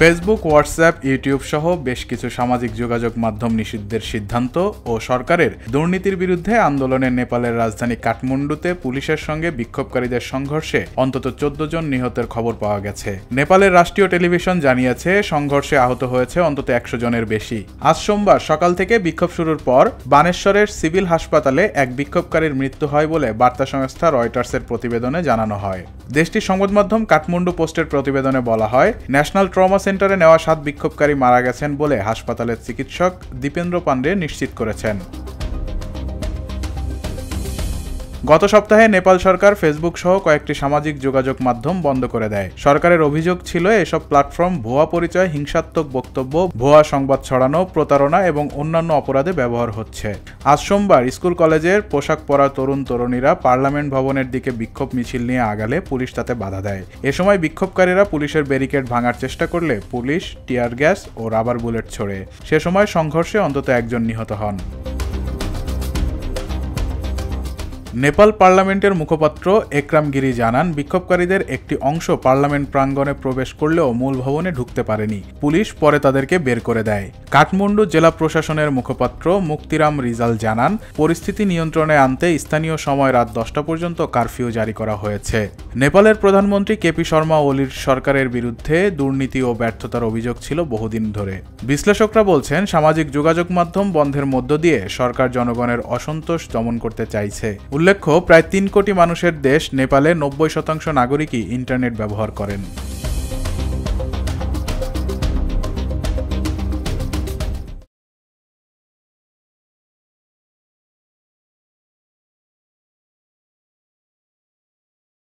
Facebook, WhatsApp, YouTube সহ বেশ কিছু সামাজিক যোগাযোগ মাধ্যম নিষিদ্ধের সিদ্ধান্ত ও সরকারের দুর্নীতির বিরুদ্ধে আন্দোলনে নেপালের রাজধানী কাঠমান্ডুতে পুলিশের সঙ্গে বিক্ষোভকারীদের সংঘর্ষে অন্তত 14 জন নিহতের খবর পাওয়া গেছে। নেপালের রাষ্ট্রীয় টেলিভিশন জানিয়েছে সংঘর্ষে আহত হয়েছে অন্তত 100 জনের বেশি। আজ সোমবার সকাল থেকে বিক্ষোভ শুরুর পর বানেশ্বরের সিভিল হাসপাতালে এক বিক্ষোভকারীর মৃত্যু হয় বলে বার্তা সংস্থা রয়টার্সের প্রতিবেদনে জানানো হয়। দেশটির সংবাদ মাধ্যম কাঠমান্ডু পোস্টের প্রতিবেদনে বলা হয়, ন্যাশনাল ট্রমা সেন্টারে নেওয়া 7 বিক্ষোভকারী মারা গেছেন বলে হাসপাতালের চিকিৎসক দীপেন্দ্র পান্ডে নিশ্চিত করেছেন। গত সপ্তাহে নেপাল সরকার ফেসবুক সহ কয়েকটি সামাজিক যোগাযোগ মাধ্যম বন্ধ করে দেয়। সরকারের অভিযোগ ছিল এসব প্ল্যাটফর্ম ভুয়া পরিচয়, হিংসাত্মক বক্তব্য, ভুয়া সংবাদ ছড়ানো, প্রতারণা এবং অন্যান্য অপরাধে ব্যবহার হচ্ছে। আজ সোমবার স্কুল কলেজের পোশাক পরা তরুণ তরুণীরা পার্লামেন্ট ভবনের দিকে বিক্ষোভ মিছিল নিয়ে আগালে পুলিশ তাতে বাধা দেয়। এ সময় বিক্ষোভকারীরা পুলিশের ব্যারিকেড ভাঙার চেষ্টা করলে পুলিশ টিয়ার গ্যাস ও রাবার বুলেট ছোড়ে। সে সময় সংঘর্ষে অন্তত 1 জন নিহত হন। নেপাল পার্লামেন্টের মুখপাত্র একরাম গিরি জানান, বিক্ষোভকারীদের একটি অংশ পার্লামেন্ট প্রাঙ্গণে প্রবেশ করলেও মূল ভবনে ঢুকতে পারেনি। পুলিশ পরে তাদেরকে বের করে দেয়। কাঠমান্ডু জেলা প্রশাসনের মুখপাত্র মুক্তিরাম রিজাল জানান, পরিস্থিতি নিয়ন্ত্রণে আনতে স্থানীয় সময় রাত 10টা পর্যন্ত কারফিউ জারি করা হয়েছে। নেপালের প্রধানমন্ত্রী কেপি শর্মা ওলির সরকারের বিরুদ্ধে দুর্নীতি ও ব্যর্থতার অভিযোগ ছিল বহুদিন ধরে। বিশ্লেষকরা বলছেন, সামাজিক যোগাযোগ মাধ্যম বন্ধের মধ্য দিয়ে সরকার জনগণের অসন্তোষ দমন করতে চাইছে। উল্লেখ্য, প্রায় 3 কোটি মানুষের দেশ নেপালে 90% নাগরিকই ইন্টারনেট ব্যবহার করেন।